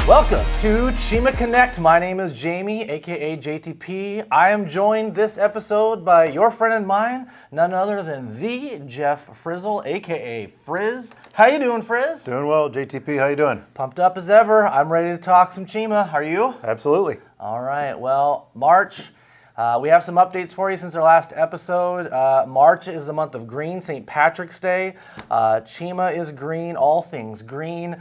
Welcome to Cheema Connect. My name is Jamie, aka JTP. I am joined this episode by your friend and mine, none other than the Jeff Frizzle, aka Frizz. How you doing, Frizz? Doing well, JTP. How you doing? Pumped up as ever. I'm ready to talk some Cheema. Are you? Absolutely. All right. Well, March. We have some updates for you since our last episode. March is the month of green, St. Patrick's Day. Cheema is green, all things green,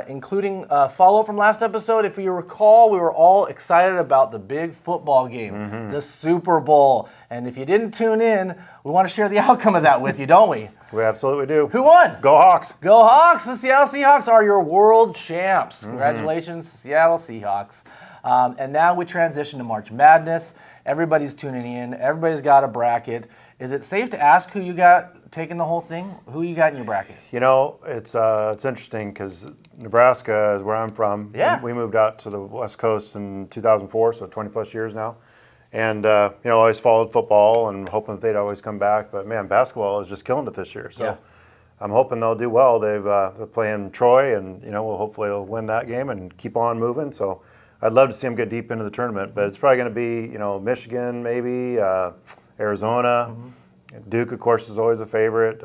including follow-up from last episode. If you recall, we were all excited about the big football game, the Super Bowl. And if you didn't tune in, we want to share the outcome of that with you, don't we? We absolutely do. Who won? Go Hawks. Go Hawks! The Seattle Seahawks are your world champs. Congratulations, Seattle Seahawks. And now we transition to March Madness. Everybody's tuning in. Everybody's got a bracket. Is it safe to ask who you got taking the whole thing? Who you got in your bracket? You know, it's interesting because Nebraska is where I'm from. Yeah. We moved out to the West Coast in 2004, so 20 plus years now. And, always followed football and hoping that they'd always come back. But, man, basketball is just killing it this year. So Yeah. I'm hoping they'll do well. They're playing Troy, and, hopefully they'll win that game and keep on moving. So I'd love to see them get deep into the tournament, but it's probably going to be, Michigan maybe, Arizona. Duke, of course, is always a favorite.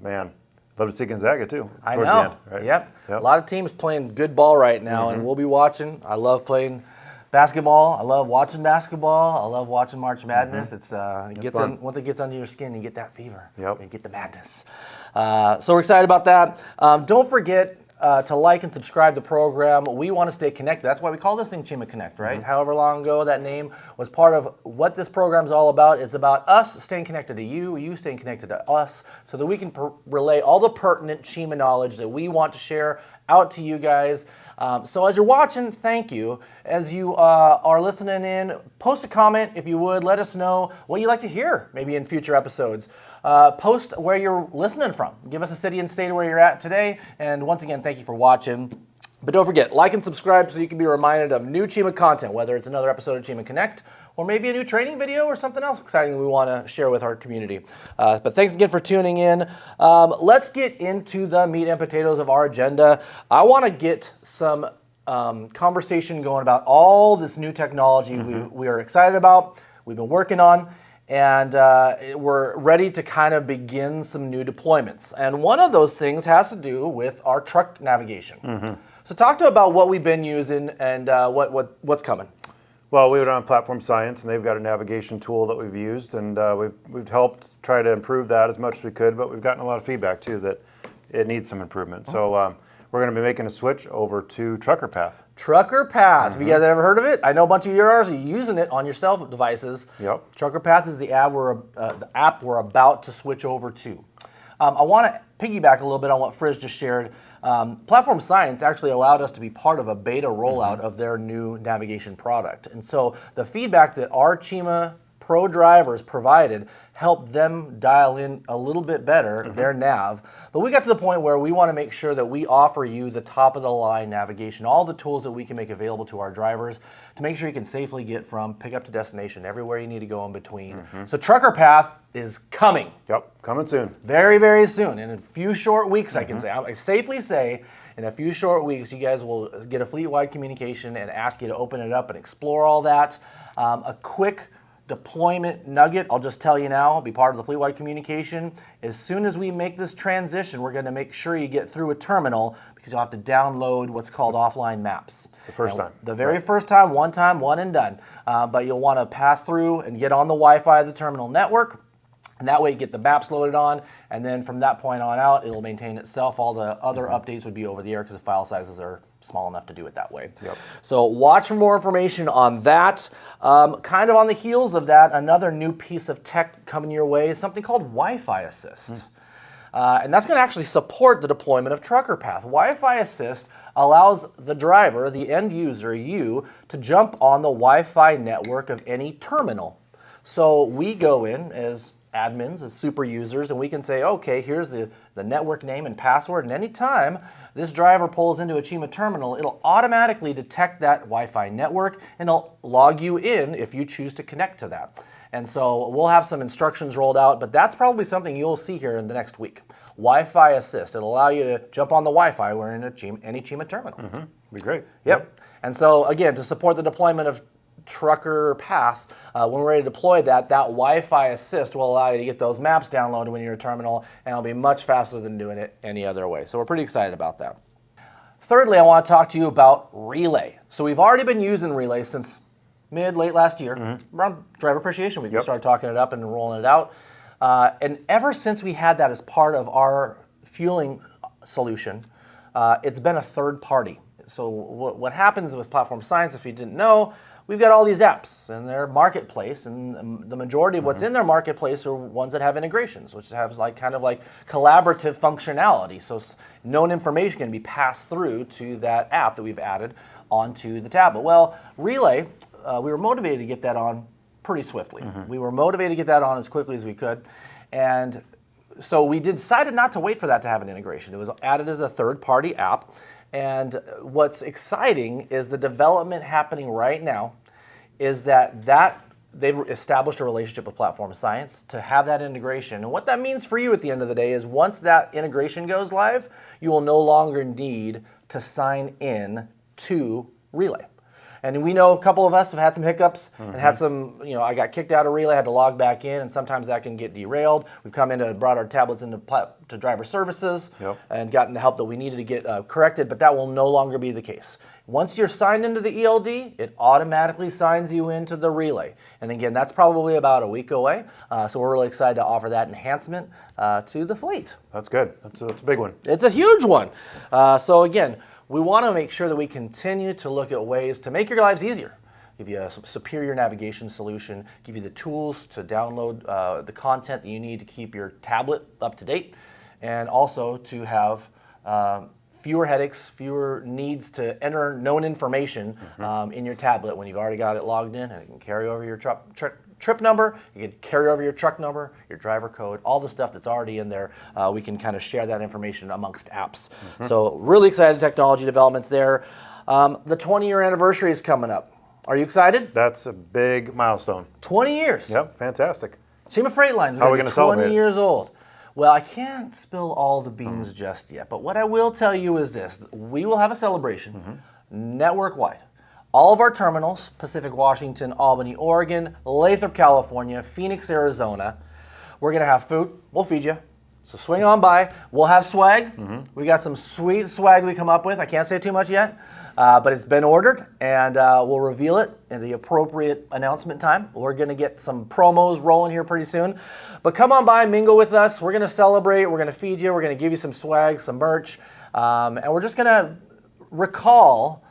Man, love to see Gonzaga too. I towards know. the end, right? Yep. A lot of teams playing good ball right now, and we'll be watching. I love playing basketball. I love watching basketball. I love watching March Madness. Once it gets under your skin, you get that fever. Yep. You get the madness. So we're excited about that. Don't forget to like and subscribe to the program. We want to stay connected. That's why we call this thing Cheema Connect, right? However long ago that name was part of what this program is all about. It's about us staying connected to you, you staying connected to us, so that we can relay all the pertinent Cheema knowledge that we want to share out to you guys. So as you're watching, thank you. As you are listening in, post a comment if you would. Let us know what you'd like to hear maybe in future episodes. Post where you're listening from. Give us a city and state where you're at today. And once again, thank you for watching. But don't forget, like and subscribe so you can be reminded of new Cheema content, whether it's another episode of Cheema Connect or maybe a new training video or something else exciting we want to share with our community. But thanks again for tuning in. Let's get into the meat and potatoes of our agenda. I want to get some conversation going about all this new technology we are excited about, we've been working on, and we're ready to kind of begin some new deployments. And one of those things has to do with our truck navigation. So talk to about what we've been using and what's coming. Well, we were on Platform Science, and they've got a navigation tool that we've used, and we've helped try to improve that as much as we could, but we've gotten a lot of feedback, too, that it needs some improvement. So we're going to be making a switch over to Trucker Path. Trucker Path. Have you guys ever heard of it? I know a bunch of yours are using it on your cell devices. Yep. Trucker Path is the app we're about to switch over to. I want to piggyback a little bit on what Frizz just shared. Platform Science actually allowed us to be part of a beta rollout of their new navigation product. And so the feedback that our Cheema Pro drivers provided helped them dial in a little bit better their nav. But we got to the point where we want to make sure that we offer you the top of the line navigation, all the tools that we can make available to our drivers to make sure you can safely get from pickup to destination everywhere you need to go in between. So Trucker Path is coming. Yep, coming soon. Very, very soon. In a few short weeks, I can say. I safely say in a few short weeks, you guys will get a fleet-wide communication and ask you to open it up and explore all that. A quick deployment nugget, I'll just tell you now, be part of the fleet-wide communication. As soon as we make this transition, we're going to make sure you get through a terminal because you'll have to download what's called offline maps. The first time. The very first time, one and done. But you'll want to pass through and get on the Wi-Fi of the terminal network. And that way you get the maps loaded on, and then from that point on out, it'll maintain itself. All the other updates would be over the air because the file sizes are small enough to do it that way. Yep. So watch for more information on that. Kind of on the heels of that, another new piece of tech coming your way is something called Wi-Fi Assist. And that's going to actually support the deployment of Trucker Path. Wi-Fi Assist allows the driver, the end user, you, to jump on the Wi-Fi network of any terminal. So we go in as admins, as super users, and we can say, okay, here's the network name and password, and anytime this driver pulls into a Cheema terminal, it'll automatically detect that Wi-Fi network, and it'll log you in if you choose to connect to that. And so we'll have some instructions rolled out, but that's probably something you'll see here in the next week. Wi-Fi assist. It'll allow you to jump on the Wi-Fi when you're in any Cheema terminal. Be great. Yep. And so again, to support the deployment of Trucker Path, when we're ready to deploy that Wi-Fi assist will allow you to get those maps downloaded when you're in a terminal, and it'll be much faster than doing it any other way. So we're pretty excited about that. Thirdly, I want to talk to you about Relay. So we've already been using Relay since late last year, around Driver Appreciation Week. We started talking it up and rolling it out. And ever since we had that as part of our fueling solution, it's been a third party. So what happens with Platform Science, if you didn't know, we've got all these apps in their marketplace, and the majority of what's in their marketplace are ones that have integrations, which have kind of like collaborative functionality. So known information can be passed through to that app that we've added onto the tablet. Well, Relay, we were motivated to get that on pretty swiftly. We were motivated to get that on as quickly as we could, and so we decided not to wait for that to have an integration. It was added as a third-party app. And what's exciting is the development happening right now is that they've established a relationship with Platform Science to have that integration. And what that means for you at the end of the day is once that integration goes live, you will no longer need to sign in to Relay. And we know a couple of us have had some hiccups and had some, I got kicked out of Relay, had to log back in, and sometimes that can get derailed. We've come in and brought our tablets into to driver services and gotten the help that we needed to get corrected, but that will no longer be the case. Once you're signed into the ELD, it automatically signs you into the Relay. And again, that's probably about a week away, so we're really excited to offer that enhancement to the fleet. That's good. That's a big one. It's a huge one. So again, we want to make sure that we continue to look at ways to make your lives easier, give you a superior navigation solution, give you the tools to download the content that you need to keep your tablet up to date, and also to have fewer headaches, fewer needs to enter known information in your tablet when you've already got it logged in, and it can carry over your trip number, you can carry over your truck number, your driver code, all the stuff that's already in there. We can kind of share that information amongst apps. So really excited technology developments there. The 20-year anniversary is coming up. Are you excited? That's a big milestone. 20 years. Yep, fantastic. Cheema Freight Line is How are we going to gonna be 20 celebrate it? years old. Well, I can't spill all the beans just yet, but what I will tell you is this. We will have a celebration network-wide. All of our terminals, Pacific Washington, Albany, Oregon, Lathrop, California, Phoenix, Arizona, we're going to have food. We'll feed you. So swing on by. We'll have swag. We got some sweet swag we come up with. I can't say too much yet, but it's been ordered, and we'll reveal it in the appropriate announcement time. We're going to get some promos rolling here pretty soon. But come on by, mingle with us. We're going to celebrate. We're going to feed you. We're going to give you some swag, some merch, and we're just going to recall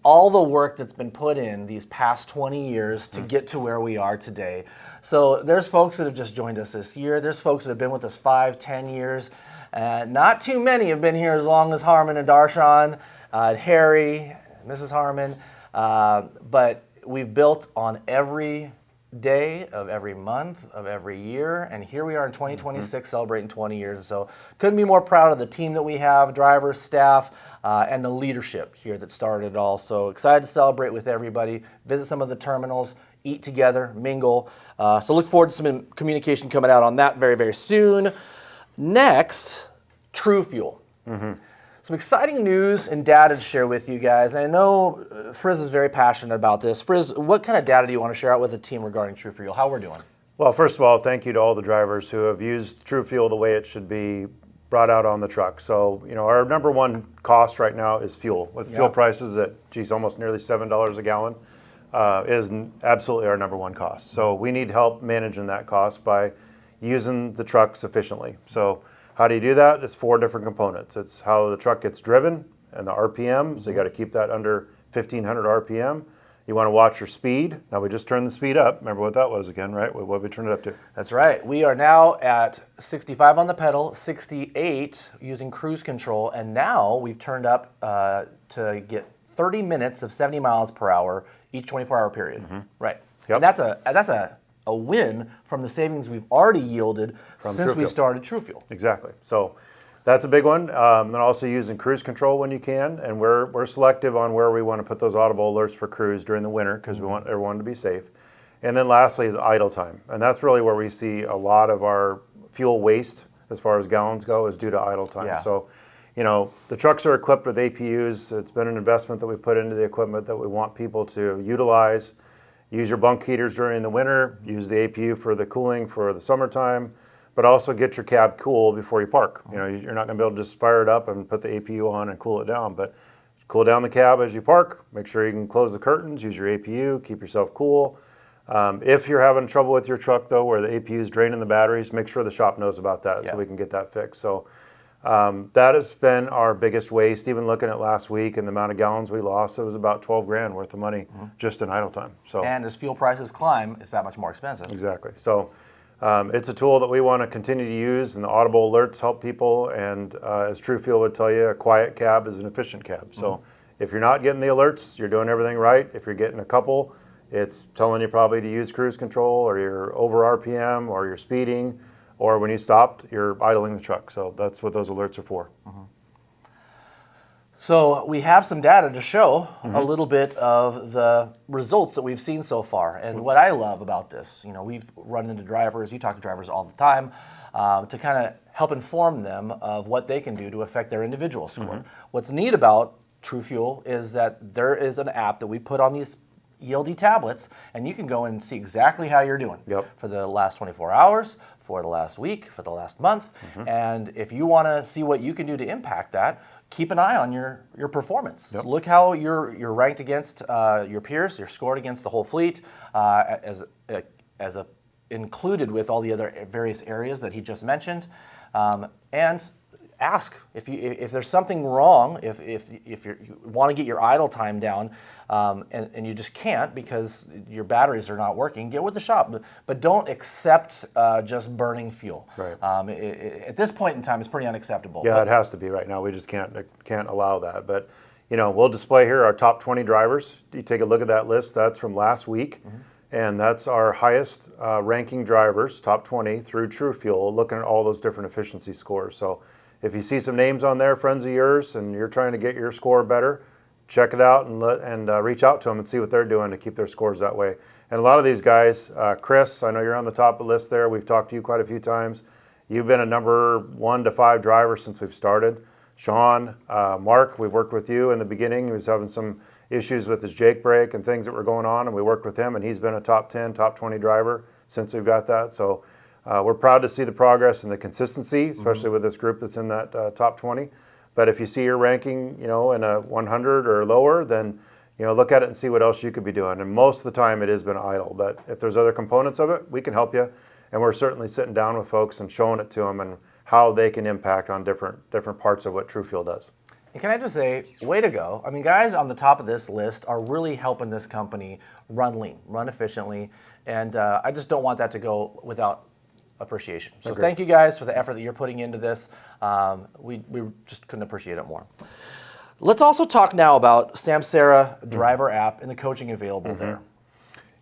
all the work that's been put in these past 20 years to get to where we are today. So there's folks that have just joined us this year. There's folks that have been with us 5, 10 years. Not too many have been here as long as Harmon and Darshan, Harry, Mrs. Harmon. But we've built on every day of every month of every year, and here we are in 2026 celebrating 20 years. So couldn't be more proud of the team that we have, drivers, staff, and the leadership here that started it all. So excited to celebrate with everybody, visit some of the terminals, eat together, mingle. So look forward to some communication coming out on that very, very soon. Next, True Fuel. Some exciting news and data to share with you guys. And I know Frizz is very passionate about this. Frizz, what kind of data do you want to share out with the team regarding True Fuel, how we're doing? Well, first of all, thank you to all the drivers who have used True Fuel the way it should be brought out on the truck. So, our number one cost right now is fuel. With fuel prices at, almost nearly $7 a gallon, is absolutely our number one cost. So we need help managing that cost by using the trucks efficiently. So how do you do that? It's 4 different components. It's how the truck gets driven and the RPM. So you got to keep that under 1,500 RPM. You want to watch your speed. Now we just turned the speed up. Remember what that was again, right? What did we turn it up to? That's right. We are now at 65 on the pedal, 68 using cruise control, and now we've turned up to get 30 minutes of 70 miles per hour each 24-hour period. Right. Yep. And that's a win from the savings we've already yielded since we started True Fuel. Exactly. So that's a big one. Then also using cruise control when you can, and we're selective on where we want to put those audible alerts for cruise during the winter because we want everyone to be safe. And then lastly is idle time, and that's really where we see a lot of our fuel waste as far as gallons go is due to idle time. Yeah. So, you know, the trucks are equipped with APUs. It's been an investment that we put into the equipment that we want people to utilize. Use your bunk heaters during the winter, use the APU for the cooling for the summertime, but also get your cab cool before you park. You know, you're not gonna be able to just fire it up and put the APU on and cool it down, but cool down the cab as you park. Make sure you can close the curtains, use your APU, keep yourself cool. If you're having trouble with your truck though, where the APU is draining the batteries, make sure the shop knows about that so we can get that fixed. So that has been our biggest waste. Even looking at last week and the amount of gallons we lost, it was about 12 grand worth of money just in idle time. So And as fuel prices climb, it's that much more expensive. exactly. So it's a tool that we want to continue to use, and the audible alerts help people. And as TrueFuel would tell you, a quiet cab is an efficient cab. So if you're not getting the alerts, you're doing everything right. If you're getting a couple, it's telling you probably to use cruise control, or you're over RPM, or you're speeding, or when you stopped, you're idling the truck. So that's what those alerts are for. So we have some data to show a little bit of the results that we've seen so far. And what I love about this, you know, we've run into drivers, you talk to drivers all the time, to kind of help inform them of what they can do to affect their individual score. What's neat about TrueFuel is that there is an app that we put on these ELD tablets, and you can go and see exactly how you're doing for the last 24 hours, for the last week, for the last month. And if you want to see what you can do to impact that, keep an eye on your performance. Look how you're ranked against your peers. You're scored against the whole fleet as included with all the other various areas that he just mentioned, and ask if there's something wrong. If you want to get your idle time down, and you just can't because your batteries are not working, get with the shop. But don't accept just burning fuel. Right. At this point in time, it's pretty unacceptable. Yeah, it has to be right now. We just can't allow that. But you know, we'll display here our top 20 drivers. You take a look at that list. That's from last week, and that's our highest ranking drivers, top 20 through TrueFuel, looking at all those different efficiency scores. So if you see some names on there, friends of yours, and you're trying to get your score better, check it out and reach out to them and see what they're doing to keep their scores that way. And a lot of these guys, Chris, I know you're on the top of the list there. We've talked to you quite a few times. You've been a number 1 to 5 driver since we've started. Sean, Mark, we've worked with you in the beginning. He was having some issues with his Jake brake and things that were going on, and we worked with him, and he's been a top 10, top 20 driver since we've got that. So we're proud to see the progress and the consistency, especially with this group that's in that top 20. But if you see your ranking, you know, in a 100 or lower, then, you know, look at it and see what else you could be doing. And most of the time it has been idle, but if there's other components of it, we can help you. And we're certainly sitting down with folks and showing it to them and how they can impact on different parts of what TrueFuel does. And can I just say, way to go. I mean, guys on the top of this list are really helping this company run lean, run efficiently. And I just don't want that to go without appreciation. So thank you guys for the effort that you're putting into this. We just couldn't appreciate it more. Let's also talk now about Samsara driver app and the coaching available there.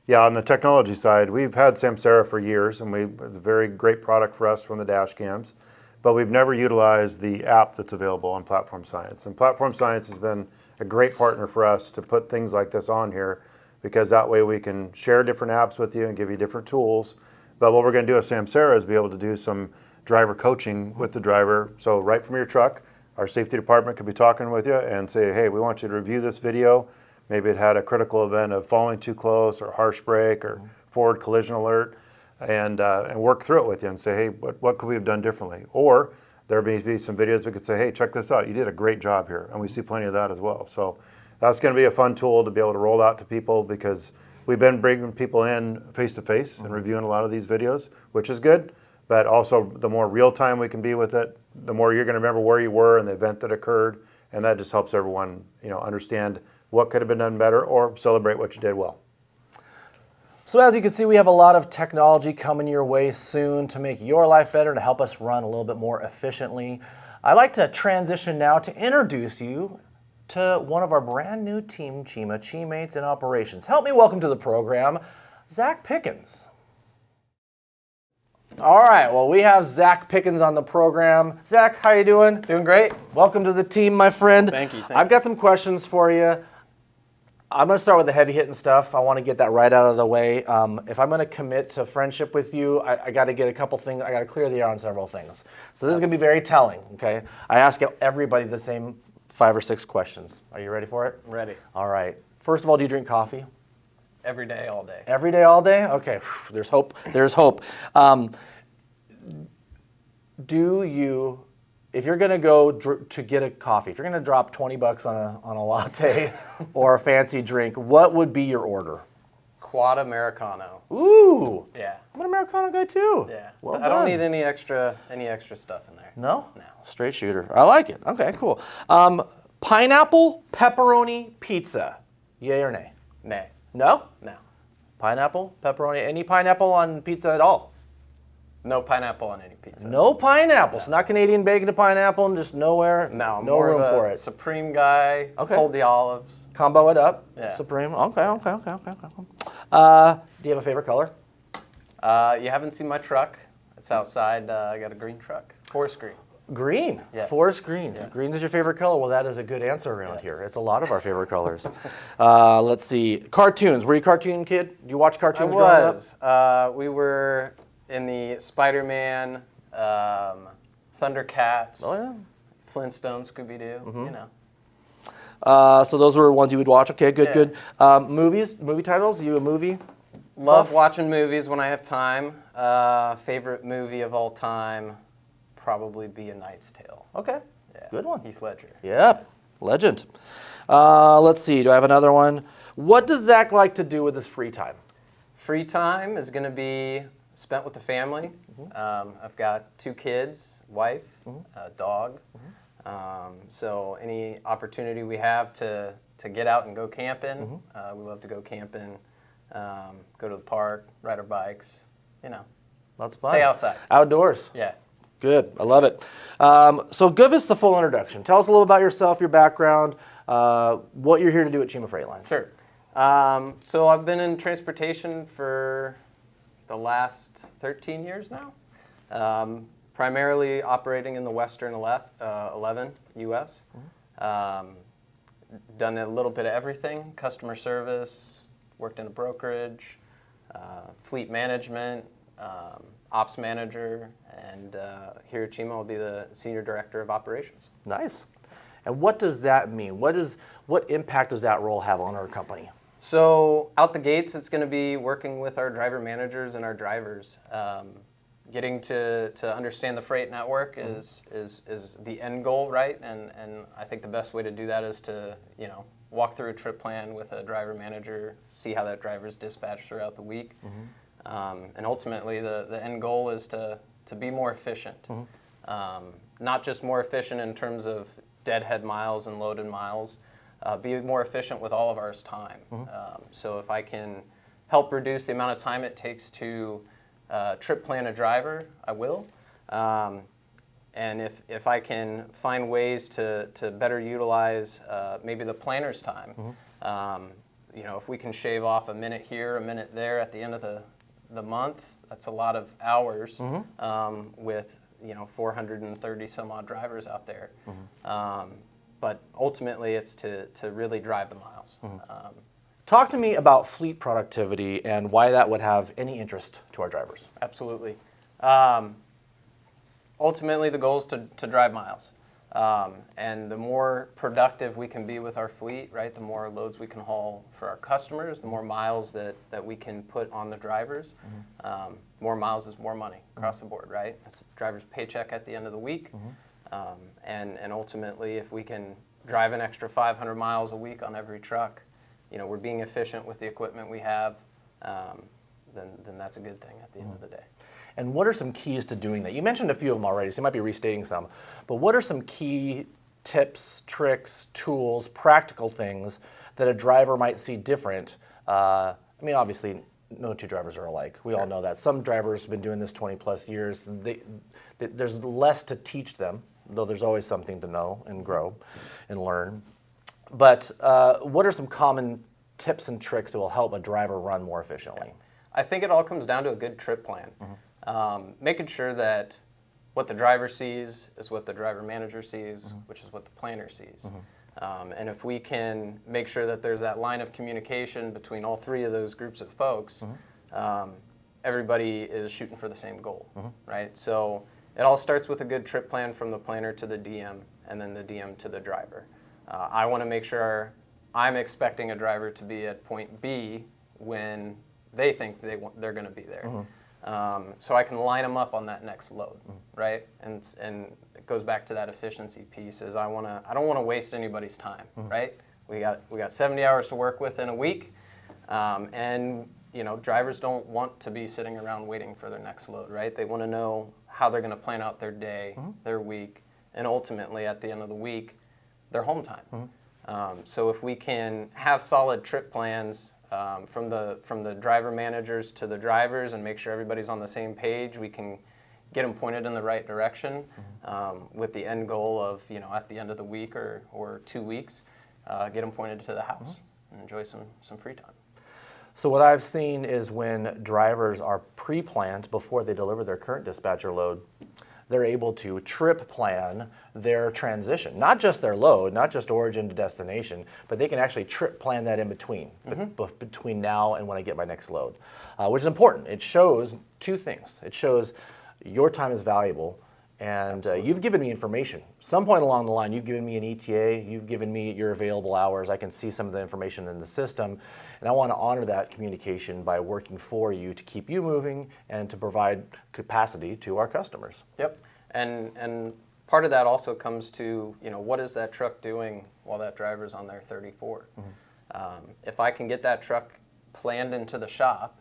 Yeah, on the technology side, we've had Samsara for years, and it's a very great product for us from the dash cams, but we've never utilized the app that's available on Platform Science. And Platform Science has been a great partner for us to put things like this on here, because that way we can share different apps with you and give you different tools. But what we're going to do at Samsara is be able to do some driver coaching with the driver. So right from your truck, our safety department could be talking with you and say, hey, we want you to review this video. Maybe it had a critical event of falling too close or harsh brake or forward collision alert, and work through it with you and say, hey, what could we have done differently? Or there may be some videos we could say, hey, check this out. You did a great job here. And we see plenty of that as well. So that's going to be a fun tool to be able to roll out to people, because we've been bringing people in face-to-face and reviewing a lot of these videos, which is good, but also the more real-time we can be with it, the more you're going to remember where you were and the event that occurred, and that just helps everyone, you know, understand what could have been done better or celebrate what you did well. So as you can see, we have a lot of technology coming your way soon to make your life better, to help us run a little bit more efficiently. I'd like to transition now to introduce you to one of our brand new team, Cheema, Cheemates in Operations. Help me welcome to the program, Zach Pickens. All right, well, we have Zach Pickens on the program. Zach, how you doing? Doing great. Welcome to the team, my friend. Thank you. I've got some questions for you. I'm going to start with the heavy hitting stuff. I want to get that right out of the way. If I'm going to commit to friendship with you, I got to get a couple things. I got to clear the air on several things. So this is going to be very telling. Okay. I ask everybody the same 5 or 6 questions. Are you ready for it? Ready. All right. First of all, do you drink coffee? Every day, all day. Every day, all day? Okay. There's hope. There's hope. Do you? If you're going to go to get a coffee, if you're going to drop $20 on a latte or a fancy drink, what would be your order? Quad Americano. Ooh. Yeah. I'm an Americano guy too. Yeah. Well I don't done. need any extra stuff in there. No? No. Straight shooter. I like it. Okay, cool. Pineapple pepperoni pizza. Yay or nay? Nay. No? No. Pineapple, pepperoni, any pineapple on pizza at all? No pineapple on any pizza. No pineapple. So not Canadian bacon to pineapple and just nowhere. No. I'm No more room of a for it. Supreme guy. Okay. Hold the olives. Combo it up. Yeah. Supreme. Okay. Do you have a favorite color? You haven't seen my truck. It's outside. I got a green truck. Forest green. Green. Yes. Forest green. Yes. Green is your favorite color. Well, that is a good answer around Yes. here. It's a lot of our favorite colors. Let's see. Cartoons. Were you a cartoon kid? Do you watch I cartoons growing up? was. We were in the Spider-Man, Thundercats, Oh, yeah. Flintstones, Scooby-Doo, you know. So those were ones you would watch. Okay, good, Yeah. good. Movie titles? You a movie? Love Buff? watching movies when I have time. Favorite movie of all time, probably be A Knight's Tale. Okay, Yeah. good one. Heath Ledger. Yep, legend. Let's see, do I have another one? What does Zach like to do with his free time? Free time is going to be spent with the family. I've got 2 kids, wife, a dog. So any opportunity we have to get out and go camping, we love to go camping, go to the park, ride our bikes, you know. That's fun. Stay outside. Outdoors. Yeah. Good, I love it. So give us the full introduction. Tell us a little about yourself, your background, what you're here to do at Cheema Freight Line. Sure. So I've been in transportation for the last 13 years now, primarily operating in the Western 11 U.S. Done a little bit of everything, customer service, worked in a brokerage, fleet management, ops manager, and here at Cheema I'll be the Senior Director of Operations. Nice. And what does that mean? What impact does that role have on our company? So out the gates, it's going to be working with our driver managers and our drivers. Getting to understand the freight network is the end goal, right? And I think the best way to do that is to, walk through a trip plan with a driver manager, see how that driver's dispatched throughout the week. And ultimately, the end goal is to be more efficient. Not just more efficient in terms of deadhead miles and loaded miles, be more efficient with all of our time. So if I can help reduce the amount of time it takes to trip plan a driver, I will. And if I can find ways to better utilize maybe the planner's time, if we can shave off a minute here, a minute there at the end of the month, that's a lot of hours with 430 some odd drivers out there. But ultimately, it's to really drive the miles. Talk to me about fleet productivity and why that would have any interest to our drivers. Absolutely. Ultimately, the goal is to drive miles. And the more productive we can be with our fleet, right, the more loads we can haul for our customers, the more miles that we can put on the drivers. More miles is more money across the board, right? It's the driver's paycheck at the end of the week. And ultimately, if we can drive an extra 500 miles a week on every truck, we're being efficient with the equipment we have, then that's a good thing at the end of the day. And what are some keys to doing that? You mentioned a few of them already, so you might be restating some. But what are some key tips, tricks, tools, practical things that a driver might see different? Obviously, no 2 drivers are alike. We all know that. Some drivers have been doing this 20 plus years. There's less to teach them, though there's always something to know and grow and learn. But what are some common tips and tricks that will help a driver run more efficiently? I think it all comes down to a good trip plan. Making sure that what the driver sees is what the driver manager sees, which is what the planner sees. And if we can make sure that there's that line of communication between all three of those groups of folks, everybody is shooting for the same goal, right? So it all starts with a good trip plan from the planner to the DM, and then the DM to the driver. I want to make sure I'm expecting a driver to be at point B when they think they're going to be there. So I can line them up on that next load, right? And it goes back to that efficiency piece. Is I don't want to waste anybody's time, right? We got 70 hours to work with in a week, and drivers don't want to be sitting around waiting for their next load, right? They want to know how they're going to plan out their day, their week, and ultimately at the end of the week, their home time. So if we can have solid trip plans from the driver managers to the drivers and make sure everybody's on the same page, we can get them pointed in the right direction with the end goal of, at the end of the week or 2 weeks, get them pointed to the house and enjoy some free time. So what I've seen is when drivers are pre-planned before they deliver their current dispatcher load, they're able to trip plan their transition, not just their load, not just origin to destination, but they can actually trip plan that in between, between now and when I get my next load, which is important. It shows two things. It shows your time is valuable, and you've given me information. Some point along the line, you've given me an ETA, you've given me your available hours. I can see some of the information in the system, and I want to honor that communication by working for you to keep you moving and to provide capacity to our customers. Yep, and part of that also comes to, what is that truck doing while that driver's on their 34? If I can get that truck planned into the shop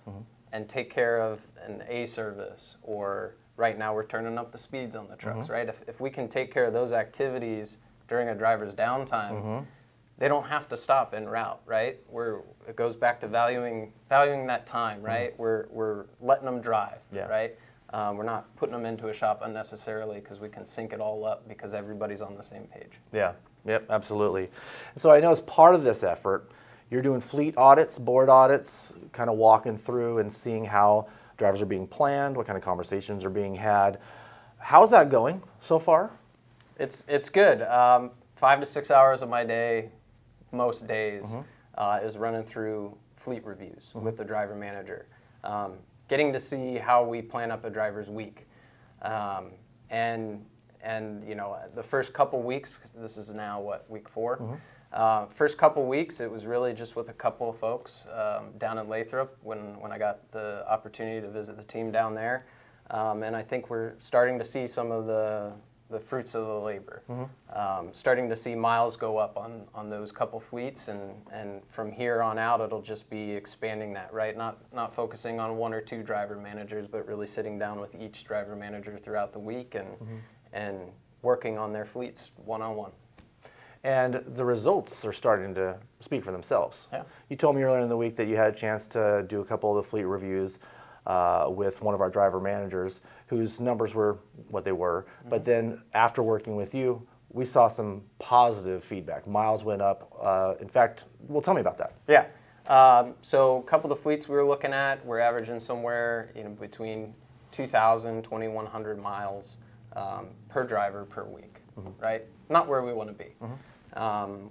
and take care of an A service, or right now we're turning up the speeds on the trucks, right? If we can take care of those activities during a driver's downtime, they don't have to stop en route, right? It goes back to valuing that time, right? We're letting them drive, right? We're not putting them into a shop unnecessarily because we can sync it all up because everybody's on the same page. Yeah, yep, absolutely. So I know as part of this effort, you're doing fleet audits, board audits, kind of walking through and seeing how drivers are being planned, what kind of conversations are being had. How's that going so far? It's good. 5 to 6 hours of my day, most days, is running through fleet reviews with the driver manager, getting to see how we plan up a driver's week, and the first couple weeks. This is now week 4. First couple weeks, it was really just with a couple of folks down in Lathrop when I got the opportunity to visit the team down there, and I think we're starting to see some of the fruits of the labor. Starting to see miles go up on those couple fleets, and from here on out, it'll just be expanding that, right? Not focusing on 1 or 2 driver managers, but really sitting down with each driver manager throughout the week and working on their fleets one-on-one. And the results are starting to speak for themselves. Yeah. You told me earlier in the week that you had a chance to do a couple of the fleet reviews with one of our driver managers whose numbers were what they were. But then after working with you, we saw some positive feedback. Miles went up. In fact, well, tell me about that. Yeah. So a couple of the fleets we were looking at, we're averaging somewhere between 2,000, 2,100 miles per driver per week, right? Not where we want to be.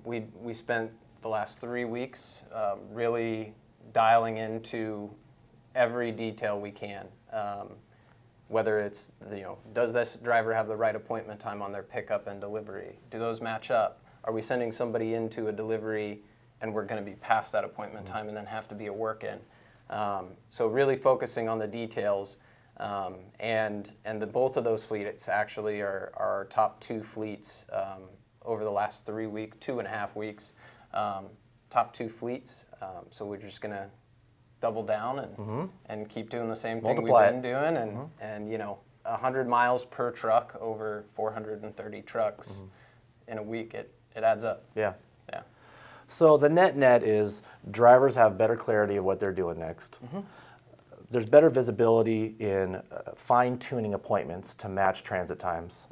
We spent the last 3 weeks really dialing into every detail we can. Whether it's, does this driver have the right appointment time on their pickup and delivery? Do those match up? Are we sending somebody into a delivery and we're going to be past that appointment time and then have to be a work-in? So really focusing on the details, and both of those fleets actually are our top 2 fleets over the last 2.5 weeks. Top 2 fleets. So we're just going to double down and keep doing the same thing we've been doing, and 100 miles per truck over 430 trucks in a week. It adds up. Yeah. So the net is drivers have better clarity of what they're doing next. There's better visibility in fine-tuning appointments to match transit times.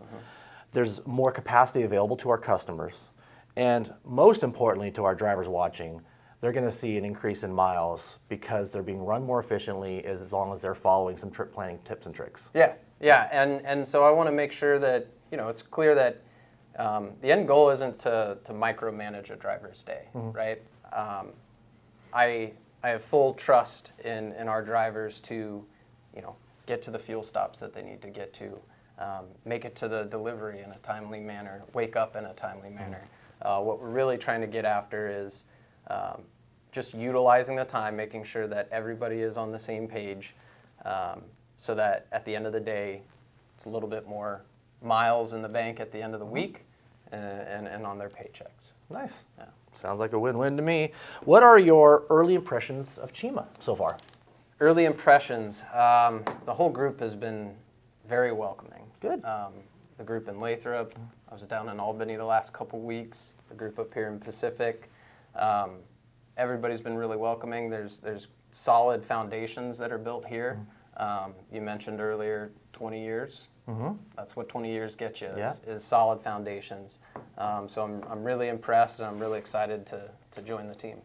There's more capacity available to our customers. And most importantly to our drivers watching, they're going to see an increase in miles because they're being run more efficiently as long as they're following some trip planning tips and tricks. Yeah, and so I want to make sure that it's clear that The end goal isn't to micromanage a driver's day, right? I have full trust in our drivers to, get to the fuel stops that they need to get to, make it to the delivery in a timely manner, wake up in a timely manner. What we're really trying to get after is just utilizing the time, making sure that everybody is on the same page, so that at the end of the day, it's a little bit more miles in the bank at the end of the week and on their paychecks. Nice. Yeah. Sounds like a win-win to me. What are your early impressions of Cheema so far? Early impressions. The whole group has been very welcoming. Good. The group in Lathrop. I was down in Albany the last couple weeks. The group up here in Pacific. Everybody's been really welcoming. There's solid foundations that are built here. You mentioned earlier 20 years. That's what 20 years get you, is solid foundations. So I'm really impressed, and I'm really excited to join the team.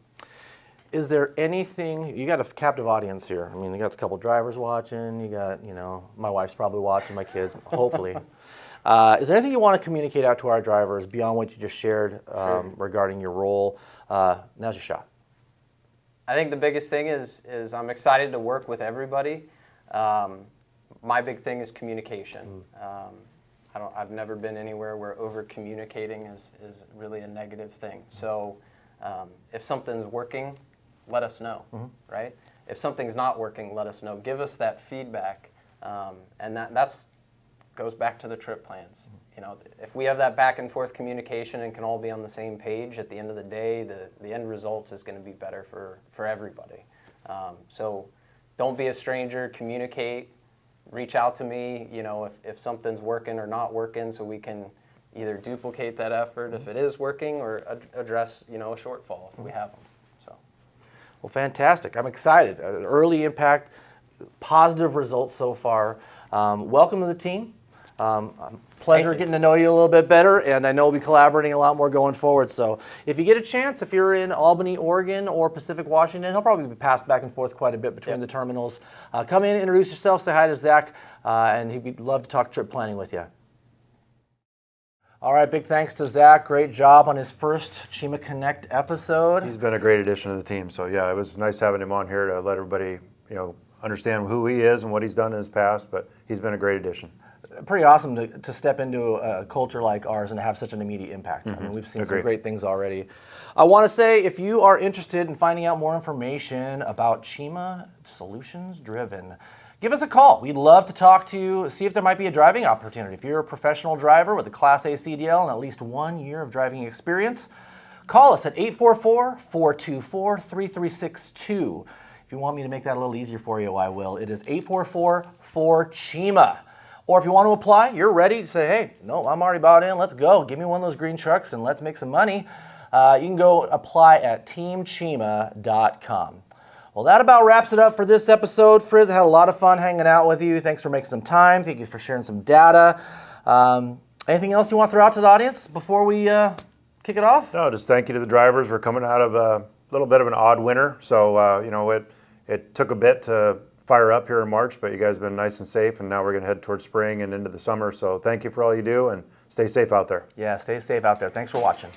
Is there anything, you got a captive audience here. I mean, you got a couple drivers watching, you got, my wife's probably watching, my kids, hopefully. Is there anything you want to communicate out to our drivers beyond what you just shared regarding your role? Now's your shot. I think the biggest thing is I'm excited to work with everybody. My big thing is communication. I've never been anywhere where over communicating is really a negative thing. So if something's working, let us know, right? If something's not working, let us know. Give us that feedback, and that's goes back to the trip plans. If we have that back and forth communication and can all be on the same page, at the end of the day, the end result is going to be better for everybody. So don't be a stranger. Communicate. Reach out to me, if something's working or not working, so we can either duplicate that effort if it is working, or address, a shortfall if we have them. So, Well, fantastic. I'm excited. Early impact, positive results so far. Welcome to the team. Pleasure getting to know you a little bit better, and I know we'll be collaborating a lot more going forward. So if you get a chance, if you're in Albany, Oregon, or Pacific, Washington, he'll probably be passed back and forth quite a bit between the terminals. Come in, introduce yourself, say hi to Zach, and he'd love to talk trip planning with you. All right, big thanks to Zach. Great job on his first Cheema Connect episode. He's been a great addition to the team. So yeah, it was nice having him on here to let everybody, understand who he is and what he's done in his past. But he's been a great addition. Pretty awesome to step into a culture like ours and have such an immediate impact. I mean, we've seen some great things already. I want to say, if you are interested in finding out more information about Cheema Solutions Driven, give us a call. We'd love to talk to you, see if there might be a driving opportunity. If you're a professional driver with a Class A CDL and at least 1 year of driving experience, call us at 844-424-3362. If you want me to make that a little easier for you, I will. It is 844-4CHEEMA. Or if you want to apply, you're ready to say, hey, no, I'm already bought in, let's go. Give me one of those green trucks and let's make some money. You can go apply at teamcheema.com. Well, that about wraps it up for this episode. Frizz, I had a lot of fun hanging out with you. Thanks for making some time. Thank you for sharing some data. Anything else you want to throw out to the audience before we kick it off? No, just thank you to the drivers. We're coming out of a little bit of an odd winter. So, it took a bit to fire up here in March, but you guys have been nice and safe, and now we're going to head towards spring and into the summer. So thank you for all you do, and stay safe out there. Yeah, stay safe out there. Thanks for watching.